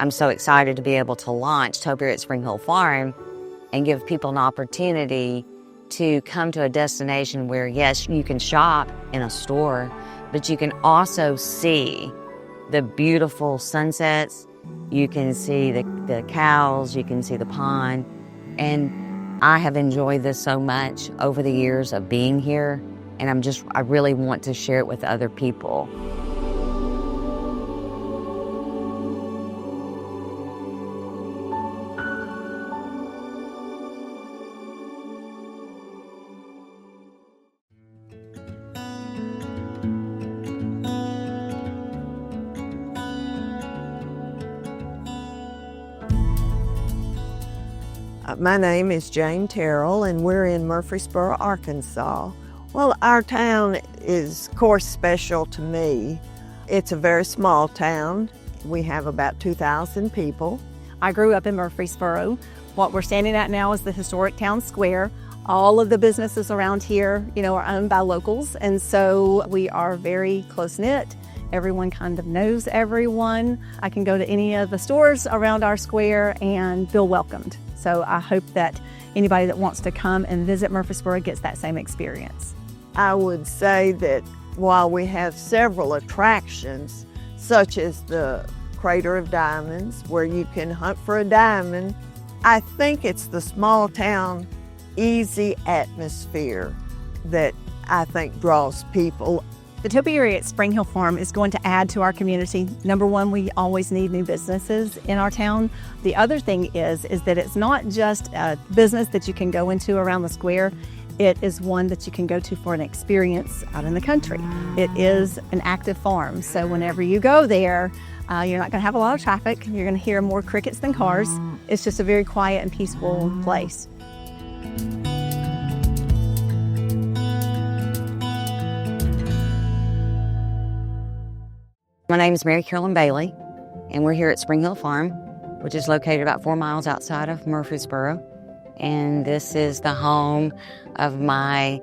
I'm so excited to be able to launch Topiary at Springhill Farm and give people an opportunity to come to a destination where, yes, you can shop in a store, but you can also see the beautiful sunsets. You can see the cows, you can see the pond. And I have enjoyed this so much over the years of being here, and I really want to share it with other people. My name is Jane Terrell, and we're in Murfreesboro, Arkansas. Well, our town is, of course, special to me. It's a very small town. We have about 2,000 people. I grew up in Murfreesboro. What we're standing at now is the historic town square. All of the businesses around here, are owned by locals, and so we are very close-knit. Everyone kind of knows everyone. I can go to any of the stores around our square and feel welcomed. So I hope that anybody that wants to come and visit Murfreesboro gets that same experience. I would say that while we have several attractions, such as the Crater of Diamonds, where you can hunt for a diamond, I think it's the small town, easy atmosphere that I think draws people. The Topiary at Springhill Farm is going to add to our community. Number one, we always need new businesses in our town. The other thing is that it's not just a business that you can go into around the square. It is one that you can go to for an experience out in the country. It is an active farm, so whenever you go there, you're not going to have a lot of traffic. You're going to hear more crickets than cars. It's just a very quiet and peaceful place. My name is Mary Carolyn Bailey, and we're here at Springhill Farm, which is located about 4 miles outside of Murfreesboro. And this is the home of my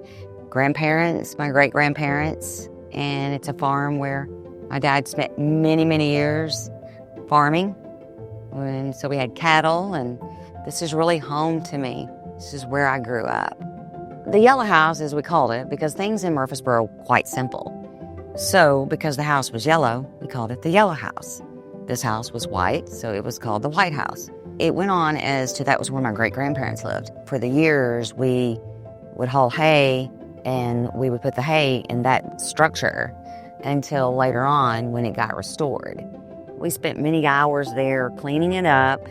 grandparents, my great-grandparents, and it's a farm where my dad spent many, many years farming. And so we had cattle, and this is really home to me. This is where I grew up. The yellow house, as we called it, because things in Murfreesboro are quite simple. So, because the house was yellow, we called it the yellow house. This house was white, so it was called the white house. It went on as to that was where my great-grandparents lived. For the years, we would haul hay, and we would put the hay in that structure until later on when it got restored. We spent many hours there cleaning it up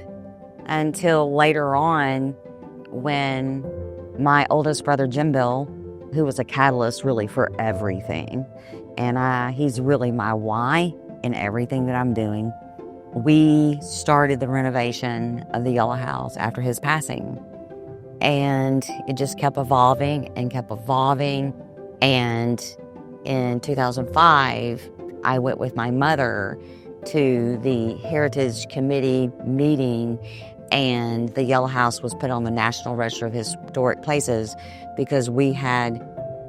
until later on when my oldest brother, Jim Bill, who was a catalyst really for everything, and he's really my why in everything that I'm doing. We started the renovation of the yellow house after his passing, and it just kept evolving and kept evolving. And in 2005, I went with my mother to the Heritage Committee meeting, and the yellow house was put on the National Register of Historic Places because we had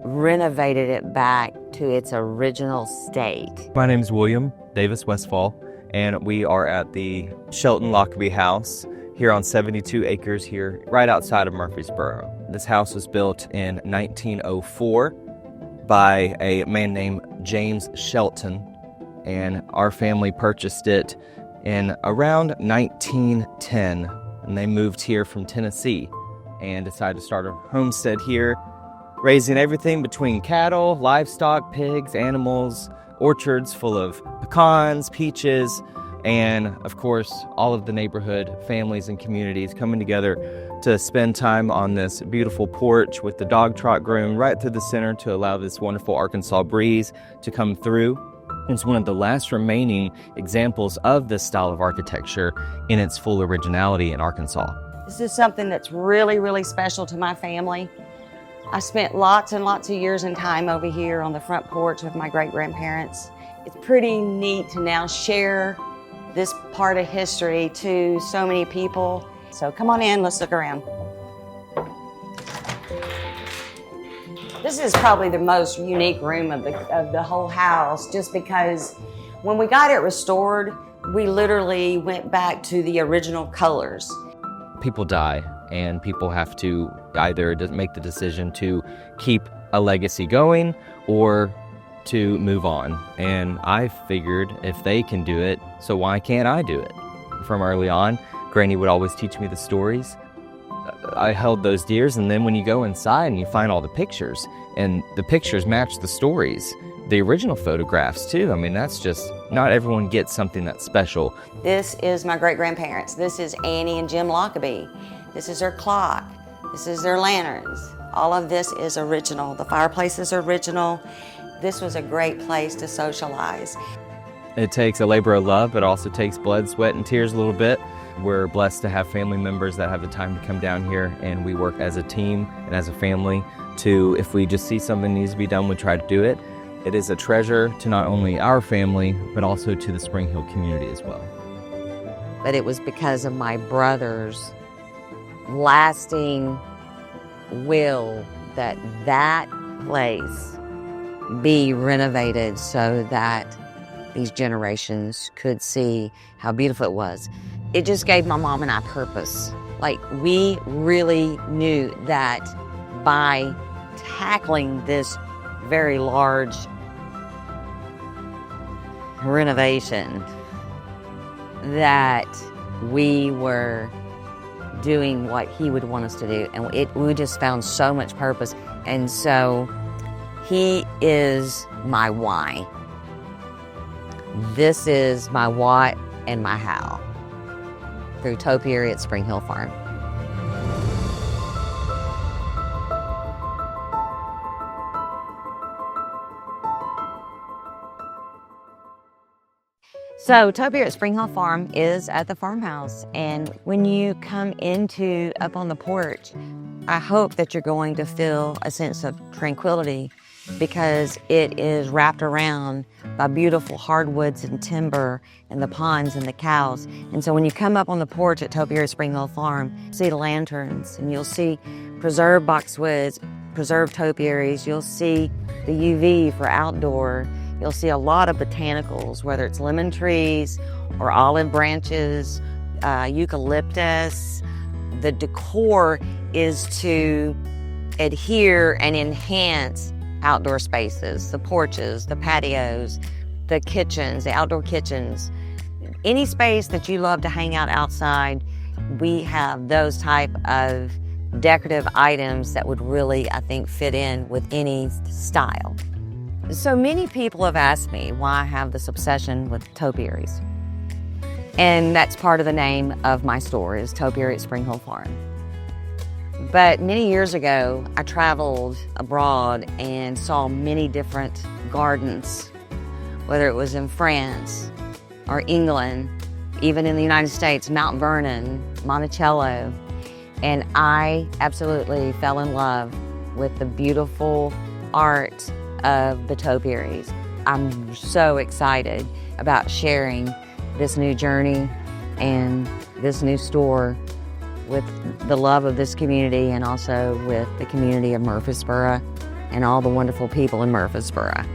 renovated it back to its original state. My name is William Davis Westfall, and we are at the Shelton Lockby house here on 72 acres here right outside of Murfreesboro. This house was built in 1904 by a man named James Shelton, and our family purchased it in around 1910, and they moved here from Tennessee and decided to start a homestead here, raising everything between cattle, livestock, pigs, animals, orchards full of pecans, peaches, and of course, all of the neighborhood families and communities coming together to spend time on this beautiful porch with the dog trot groomed right through the center to allow this wonderful Arkansas breeze to come through. It's one of the last remaining examples of this style of architecture in its full originality in Arkansas. This is something that's really, really special to my family. I spent lots and lots of years and time over here on the front porch with my great-grandparents. It's pretty neat to now share this part of history to so many people. So come on in, let's look around. This is probably the most unique room of the whole house, just because when we got it restored, We literally went back to the original colors. People die, and people have to either make the decision to keep a legacy going or to move on. And I figured if they can do it, so why can't I do it? From early on, Granny would always teach me the stories. I held those dear, and then when you go inside and you find all the pictures, and the pictures match the stories, the original photographs too. I mean, that's just, not everyone gets something that's special. This is my great-grandparents. This is Annie and Jim Lockby. This is their clock. This is their lanterns. All of this is original. The fireplace is original. This was a great place to socialize. It takes a labor of love, but also takes blood, sweat, and tears a little bit. We're blessed to have family members that have the time to come down here, and we work as a team and as a family to, if we just see something needs to be done, we try to do it. It is a treasure to not only our family, but also to the Springhill community as well. But it was because of my brother's lasting will that that place be renovated so that these generations could see how beautiful it was. It just gave my mom and I purpose. Like, we really knew that by tackling this very large renovation, that we were doing what he would want us to do. And we just found so much purpose. And so he is my why. This is my what and my how through Topiary at Springhill Farm. So Topiary at Springhill Farm is at the farmhouse, and when you come up on the porch, I hope that you're going to feel a sense of tranquility because it is wrapped around by beautiful hardwoods and timber and the ponds and the cows. And so when you come up on the porch at Topiary at Springhill Farm, you'll see lanterns and you'll see preserved boxwoods, preserved topiaries, you'll see the UV for outdoor. You'll see a lot of botanicals, whether it's lemon trees or olive branches, eucalyptus. The decor is to adhere and enhance outdoor spaces, the porches, the patios, the kitchens, the outdoor kitchens. Any space that you love to hang out outside, we have those type of decorative items that would really, I think, fit in with any style. So many people have asked me why I have this obsession with topiaries. And that's part of the name of my store, is Topiary at Springhill Farm. But many years ago, I traveled abroad and saw many different gardens, whether it was in France or England, even in the United States, Mount Vernon, Monticello. And I absolutely fell in love with the beautiful art of the topiaries. I'm so excited about sharing this new journey and this new store with the love of this community and also with the community of Murfreesboro and all the wonderful people in Murfreesboro.